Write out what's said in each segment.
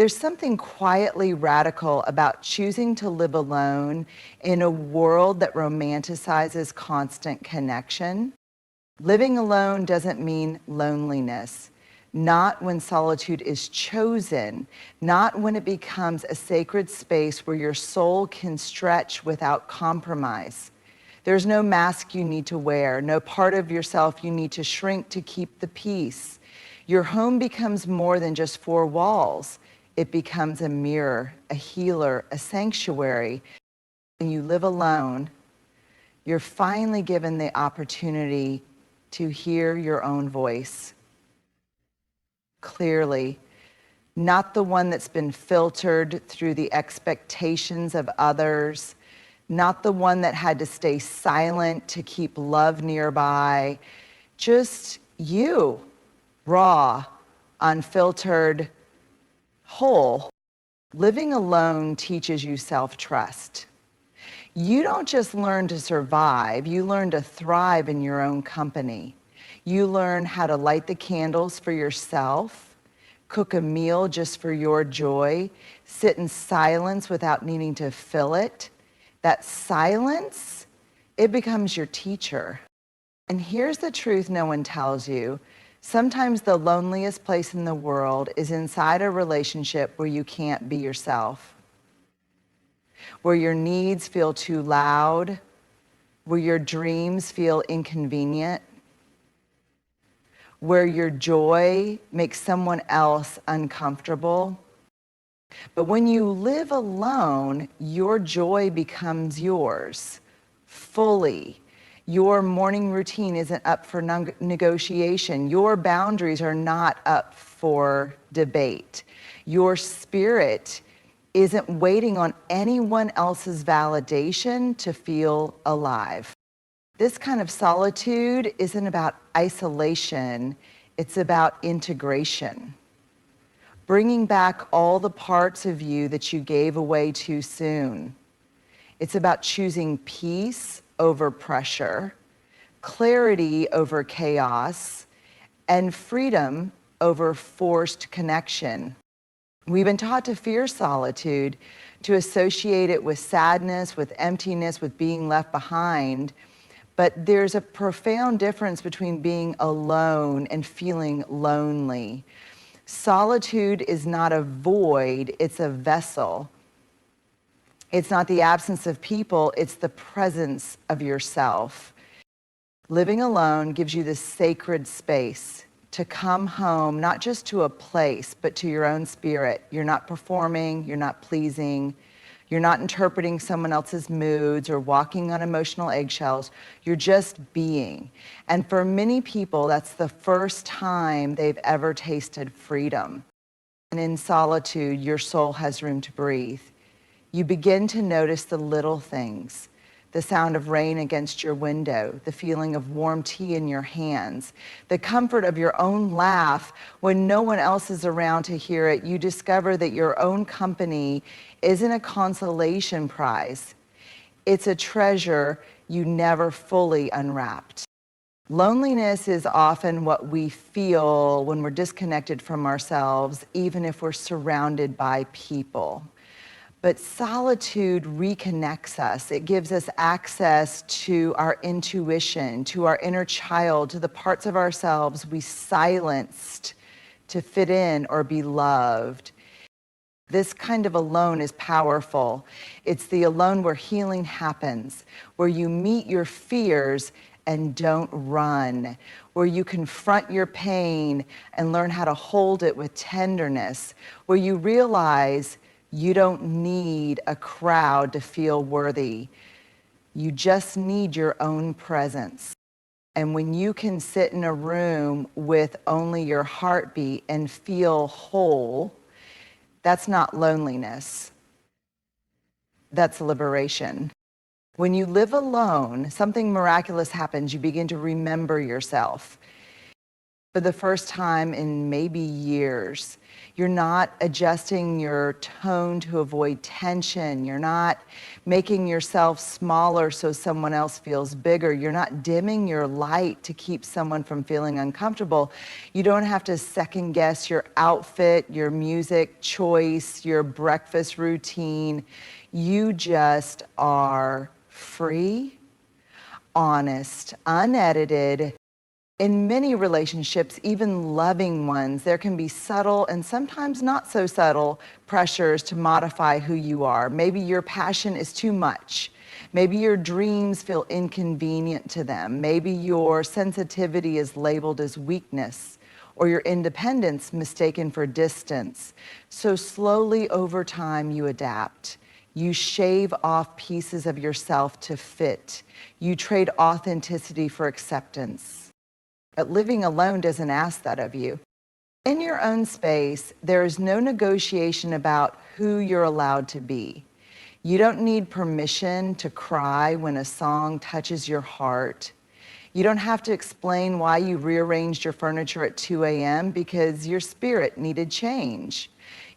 There's something quietly radical about choosing to live alone in a world that romanticizes constant connection. Living alone doesn't mean loneliness, not when solitude is chosen, not when it becomes a sacred space where your soul can stretch without compromise. There's no mask you need to wear, no part of yourself you need to shrink to keep the peace. Your home becomes more than just four walls. It becomes a mirror, a healer, a sanctuary. When you live alone, you're finally given the opportunity to hear your own voice clearly, not the one that's been filtered through the expectations of others, not the one that had to stay silent to keep love nearby, just you, raw, unfiltered, whole. Living alone teaches you self-trust. You don't just learn to survive, you learn to thrive in your own company. You learn how to light the candles for yourself, cook a meal just for your joy, sit in silence without needing to fill it. That silence, it becomes your teacher. And here's the truth no one tells you. Sometimes the loneliest place in the world is inside a relationship where you can't be yourself, where your needs feel too loud, where your dreams feel inconvenient, where your joy makes someone else uncomfortable. But when you live alone, your joy becomes yours fully. Your morning routine isn't up for negotiation. Your boundaries are not up for debate. Your spirit isn't waiting on anyone else's validation to feel alive. This kind of solitude isn't about isolation, it's about integration. Bringing back all the parts of you that you gave away too soon. It's about choosing peace over pressure, clarity over chaos, and freedom over forced connection. We've been taught to fear solitude, to associate it with sadness, with emptiness, with being left behind. But there's a profound difference between being alone and feeling lonely. Solitude is not a void, it's a vessel. It's not the absence of people, it's the presence of yourself. Living alone gives you this sacred space to come home, not just to a place, but to your own spirit. You're not performing, you're not pleasing, you're not interpreting someone else's moods or walking on emotional eggshells. You're just being. And for many people, that's the first time they've ever tasted freedom. And in solitude, your soul has room to breathe. You begin to notice the little things, the sound of rain against your window, the feeling of warm tea in your hands, the comfort of your own laugh when no one else is around to hear it. You discover that your own company isn't a consolation prize. It's a treasure you never fully unwrapped. Loneliness is often what we feel when we're disconnected from ourselves, even if we're surrounded by people. But solitude reconnects us. It gives us access to our intuition, to our inner child, to the parts of ourselves we silenced to fit in or be loved. This kind of alone is powerful. It's the alone where healing happens, where you meet your fears and don't run, where you confront your pain and learn how to hold it with tenderness, where you realize you don't need a crowd to feel worthy. You just need your own presence. And when you can sit in a room with only your heartbeat and feel whole, that's not loneliness. That's liberation. When you live alone, something miraculous happens. You begin to remember yourself. for the first time in maybe years. You're not adjusting your tone to avoid tension. You're not making yourself smaller so someone else feels bigger. You're not dimming your light to keep someone from feeling uncomfortable. You don't have to second guess your outfit, your music choice, your breakfast routine. You just are free, honest, unedited. In many relationships, even loving ones, there can be subtle and sometimes not so subtle pressures to modify who you are. Maybe your passion is too much. Maybe your dreams feel inconvenient to them. Maybe your sensitivity is labeled as weakness, or your independence mistaken for distance. So slowly over time, you adapt. You shave off pieces of yourself to fit. You trade authenticity for acceptance. But living alone doesn't ask that of you. In your own space, there is no negotiation about who you're allowed to be. You don't need permission to cry when a song touches your heart. You don't have to explain why you rearranged your furniture at 2 a.m. because your spirit needed change.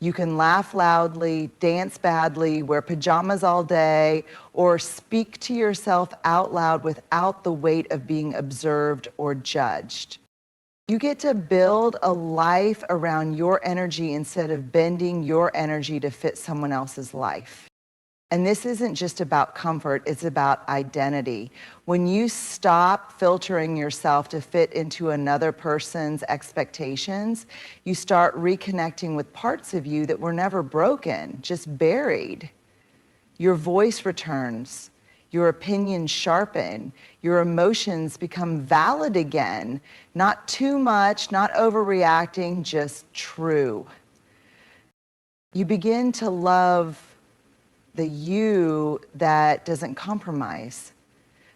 You can laugh loudly, dance badly, wear pajamas all day, or speak to yourself out loud without the weight of being observed or judged. You get to build a life around your energy instead of bending your energy to fit someone else's life. And this isn't just about comfort, it's about identity. When you stop filtering yourself to fit into another person's expectations, you start reconnecting with parts of you that were never broken, just buried. Your voice returns, your opinions sharpen, your emotions become valid again, not too much, not overreacting, just true. You begin to love the you that doesn't compromise,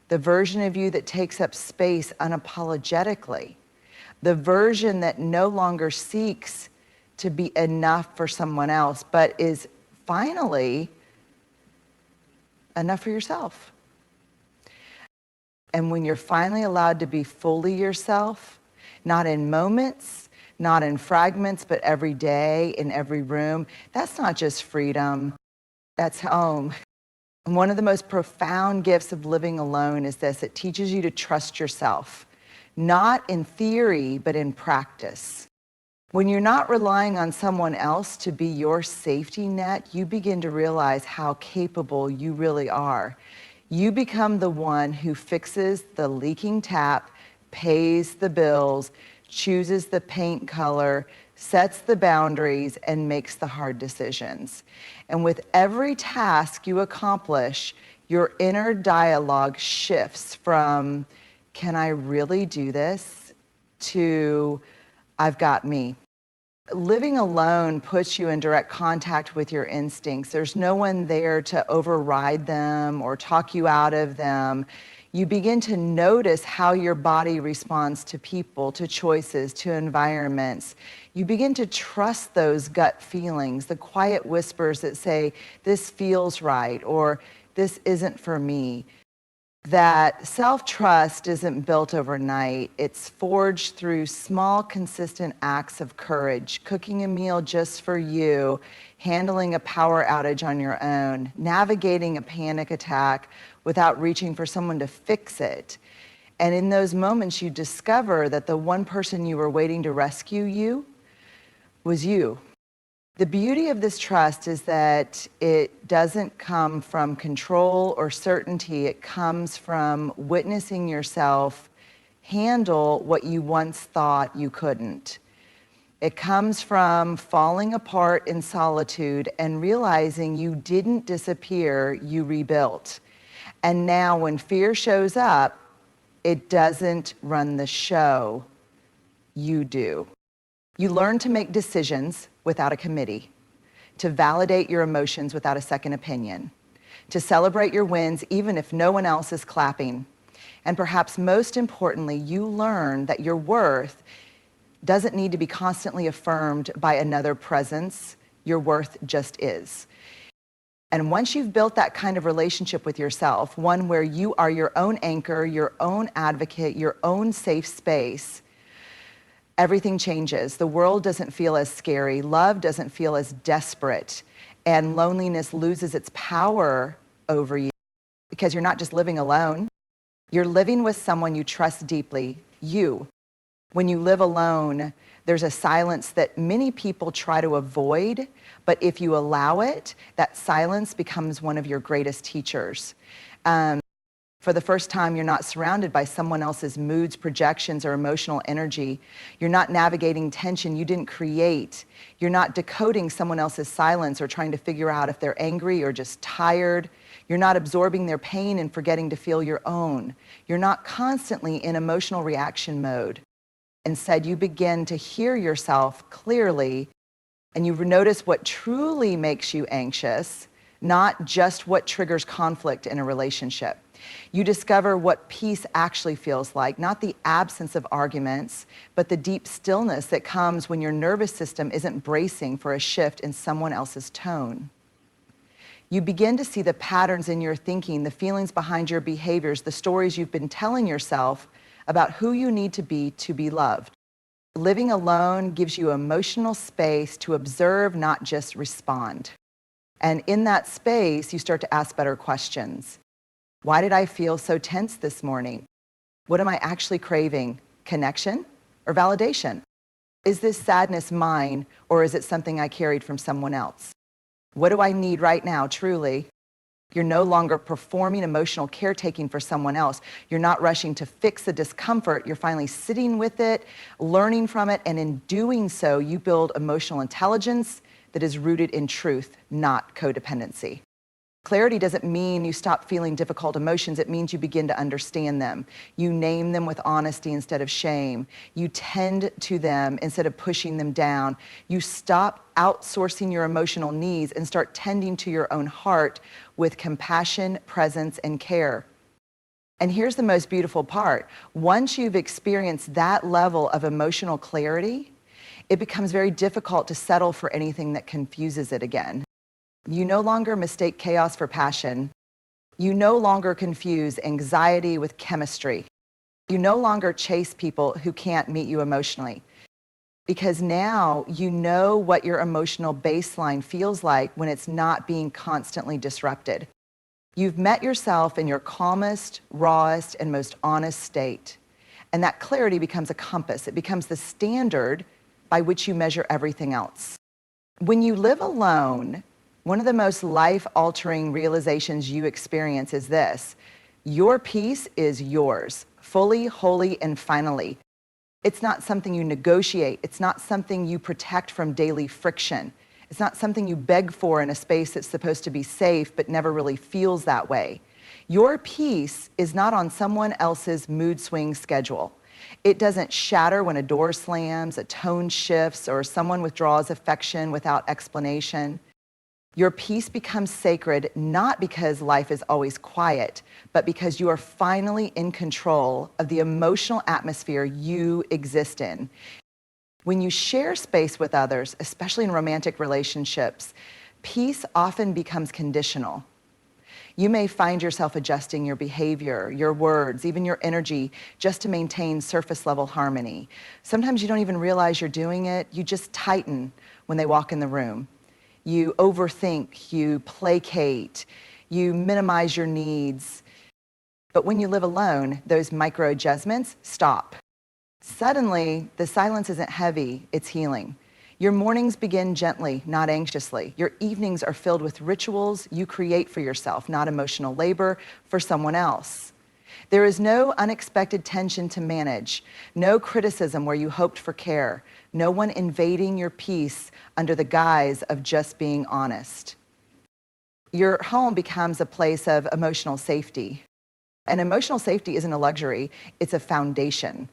the version of you that takes up space unapologetically, the version that no longer seeks to be enough for someone else, but is finally enough for yourself. And when you're finally allowed to be fully yourself, not in moments, not in fragments, but every day, in every room, that's not just freedom. That's home. And one of the most profound gifts of living alone is this: it teaches you to trust yourself, not in theory, but in practice. When you're not relying on someone else to be your safety net, you begin to realize how capable you really are. You become the one who fixes the leaking tap, pays the bills, chooses the paint color, sets the boundaries, and makes the hard decisions. And with every task you accomplish, your inner dialogue shifts from, can I really do this, to, I've got me. Living alone puts you in direct contact with your instincts. There's no one there to override them or talk you out of them. You begin to notice how your body responds to people, to choices, to environments. You begin to trust those gut feelings, the quiet whispers that say, this feels right, or this isn't for me. That self-trust isn't built overnight. It's forged through small, consistent acts of courage, cooking a meal just for you, handling a power outage on your own, navigating a panic attack without reaching for someone to fix it. And in those moments, you discover that the one person you were waiting to rescue you was you. The beauty of this trust is that it doesn't come from control or certainty. It comes from witnessing yourself handle what you once thought you couldn't. It comes from falling apart in solitude and realizing you didn't disappear, you rebuilt. And now when fear shows up, it doesn't run the show, you do. You learn to make decisions without a committee, to validate your emotions without a second opinion, to celebrate your wins even if no one else is clapping. And perhaps most importantly, you learn that your worth doesn't need to be constantly affirmed by another presence. Your worth just is. And once you've built that kind of relationship with yourself, one where you are your own anchor, your own advocate, your own safe space, everything changes. The world doesn't feel as scary. Love doesn't feel as desperate. And loneliness loses its power over you because you're not just living alone. You're living with someone you trust deeply, you. When you live alone, there's a silence that many people try to avoid, but if you allow it, that silence becomes one of your greatest teachers. For the first time, you're not surrounded by someone else's moods, projections, or emotional energy. You're not navigating tension you didn't create. You're not decoding someone else's silence or trying to figure out if they're angry or just tired. You're not absorbing their pain and forgetting to feel your own. You're not constantly in emotional reaction mode. Instead, you begin to hear yourself clearly, and you notice what truly makes you anxious, not just what triggers conflict in a relationship. You discover what peace actually feels like, not the absence of arguments, but the deep stillness that comes when your nervous system isn't bracing for a shift in someone else's tone. You begin to see the patterns in your thinking, the feelings behind your behaviors, the stories you've been telling yourself about who you need to be loved. Living alone gives you emotional space to observe, not just respond. And in that space, you start to ask better questions. Why did I feel so tense this morning? What am I actually craving? Connection or validation? Is this sadness mine, or is it something I carried from someone else? What do I need right now, truly? You're no longer performing emotional caretaking for someone else. You're not rushing to fix the discomfort. You're finally sitting with it, learning from it, and in doing so, you build emotional intelligence that is rooted in truth, not codependency. Clarity doesn't mean you stop feeling difficult emotions. It means you begin to understand them. You name them with honesty instead of shame. You tend to them instead of pushing them down. You stop outsourcing your emotional needs and start tending to your own heart with compassion, presence, and care. And here's the most beautiful part. Once you've experienced that level of emotional clarity, it becomes very difficult to settle for anything that confuses it again. You no longer mistake chaos for passion. You no longer confuse anxiety with chemistry. You no longer chase people who can't meet you emotionally. Because now you know what your emotional baseline feels like when it's not being constantly disrupted. You've met yourself in your calmest, rawest, and most honest state. And that clarity becomes a compass. It becomes the standard by which you measure everything else. When you live alone, one of the most life-altering realizations you experience is this: your peace is yours, fully, wholly, and finally. It's not something you negotiate. It's not something you protect from daily friction. It's not something you beg for in a space that's supposed to be safe but never really feels that way. Your peace is not on someone else's mood swing schedule. It doesn't shatter when a door slams, a tone shifts, or someone withdraws affection without explanation. Your peace becomes sacred not because life is always quiet, but because you are finally in control of the emotional atmosphere you exist in. When you share space with others, especially in romantic relationships, peace often becomes conditional. You may find yourself adjusting your behavior, your words, even your energy, just to maintain surface level harmony. Sometimes you don't even realize you're doing it. You just tighten when they walk in the room. You overthink, you placate, you minimize your needs. But when you live alone, those micro adjustments stop. Suddenly, the silence isn't heavy, it's healing. Your mornings begin gently, not anxiously. Your evenings are filled with rituals you create for yourself, not emotional labor for someone else. There is no unexpected tension to manage, no criticism where you hoped for care, no one invading your peace under the guise of just being honest. Your home becomes a place of emotional safety. And emotional safety isn't a luxury, it's a foundation.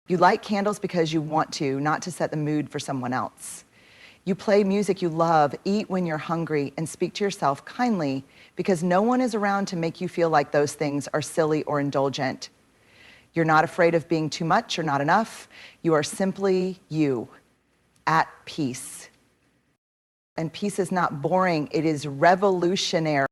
You light candles because you want to, not to set the mood for someone else. You play music you love, eat when you're hungry, and speak to yourself kindly because no one is around to make you feel like those things are silly or indulgent. You're not afraid of being too much or not enough. You are simply you, at peace. And peace is not boring, it is revolutionary.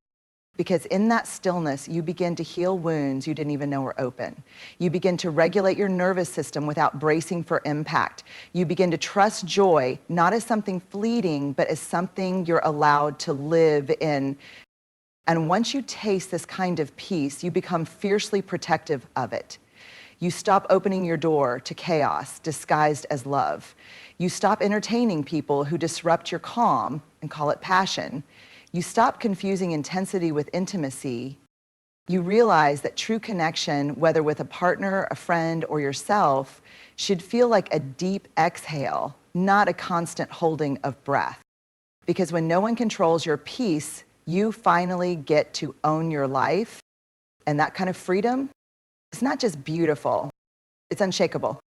Because in that stillness, you begin to heal wounds you didn't even know were open. You begin to regulate your nervous system without bracing for impact. You begin to trust joy, not as something fleeting, but as something you're allowed to live in. And once you taste this kind of peace, you become fiercely protective of it. You stop opening your door to chaos disguised as love. You stop entertaining people who disrupt your calm and call it passion. You stop confusing intensity with intimacy. You realize that true connection, whether with a partner, a friend, or yourself, should feel like a deep exhale, not a constant holding of breath. Because when no one controls your peace, you finally get to own your life. And that kind of freedom, it's not just beautiful, it's unshakable.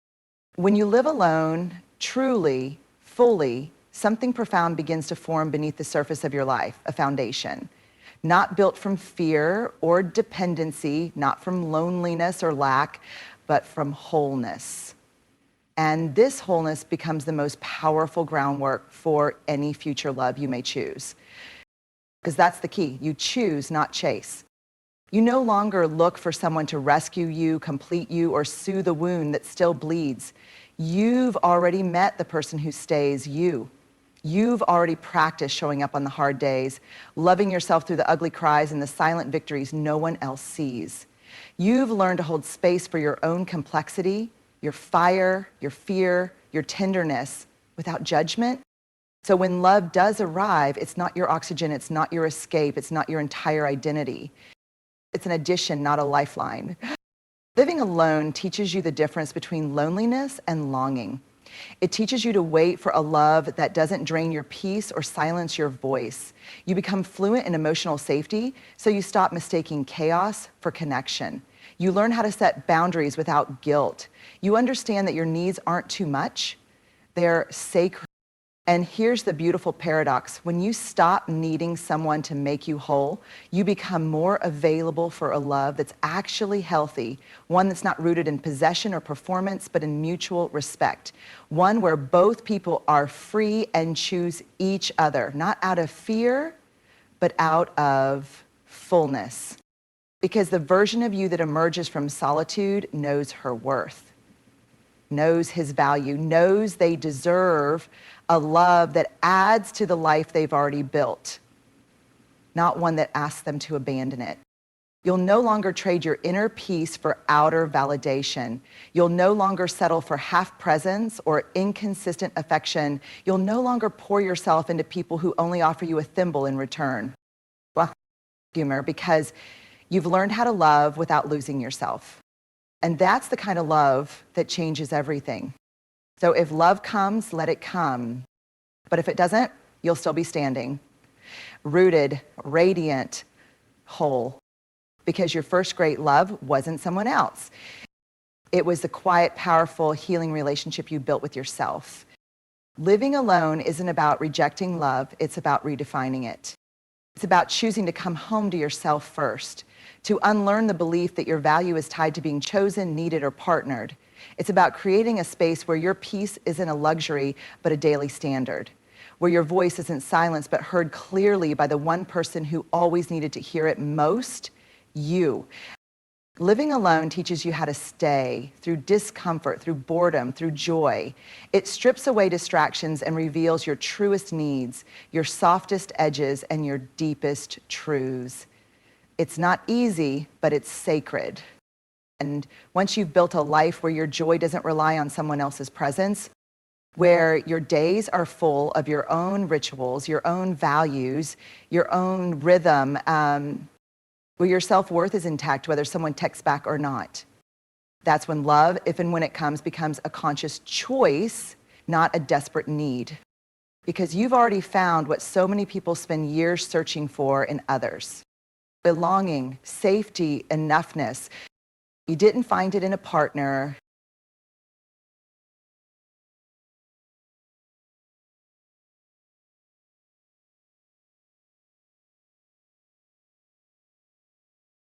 When you live alone, truly, fully, something profound begins to form beneath the surface of your life, a foundation. Not built from fear or dependency, not from loneliness or lack, but from wholeness. And this wholeness becomes the most powerful groundwork for any future love you may choose. Because that's the key. You choose, not chase. You no longer look for someone to rescue you, complete you, or soothe the wound that still bleeds. You've already met the person who stays you. You've already practiced showing up on the hard days, loving yourself through the ugly cries and the silent victories no one else sees. You've learned to hold space for your own complexity, your fire, your fear, your tenderness, without judgment. So when love does arrive, it's not your oxygen, it's not your escape, it's not your entire identity. It's an addition, not a lifeline. Living alone teaches you the difference between loneliness and longing. It teaches you to wait for a love that doesn't drain your peace or silence your voice. You become fluent in emotional safety, so you stop mistaking chaos for connection. You learn how to set boundaries without guilt. You understand that your needs aren't too much, they're sacred. And here's the beautiful paradox. When you stop needing someone to make you whole, you become more available for a love that's actually healthy, one that's not rooted in possession or performance, but in mutual respect. One where both people are free and choose each other, not out of fear, but out of fullness. Because the version of you that emerges from solitude knows her worth, knows his value, knows they deserve a love that adds to the life they've already built, not one that asks them to abandon it. You'll no longer trade your inner peace for outer validation. You'll no longer settle for half presence or inconsistent affection. You'll no longer pour yourself into people who only offer you a thimble in return. Well, humor, because you've learned how to love without losing yourself. And that's the kind of love that changes everything. So if love comes, let it come. But if it doesn't, you'll still be standing, rooted, radiant, whole. Because your first great love wasn't someone else. It was the quiet, powerful, healing relationship you built with yourself. Living alone isn't about rejecting love, it's about redefining it. It's about choosing to come home to yourself first, to unlearn the belief that your value is tied to being chosen, needed, or partnered. It's about creating a space where your peace isn't a luxury, but a daily standard, where your voice isn't silenced, but heard clearly by the one person who always needed to hear it most, you. Living alone teaches you how to stay through discomfort, through boredom, through joy. It strips away distractions and reveals your truest needs, your softest edges, and your deepest truths. It's not easy, but it's sacred. And once you've built a life where your joy doesn't rely on someone else's presence, where your days are full of your own rituals, your own values, your own rhythm, where your self-worth is intact, whether someone texts back or not. That's when love, if and when it comes, becomes a conscious choice, not a desperate need. Because you've already found what so many people spend years searching for in others. Belonging, safety, enoughness. You didn't find it in a partner,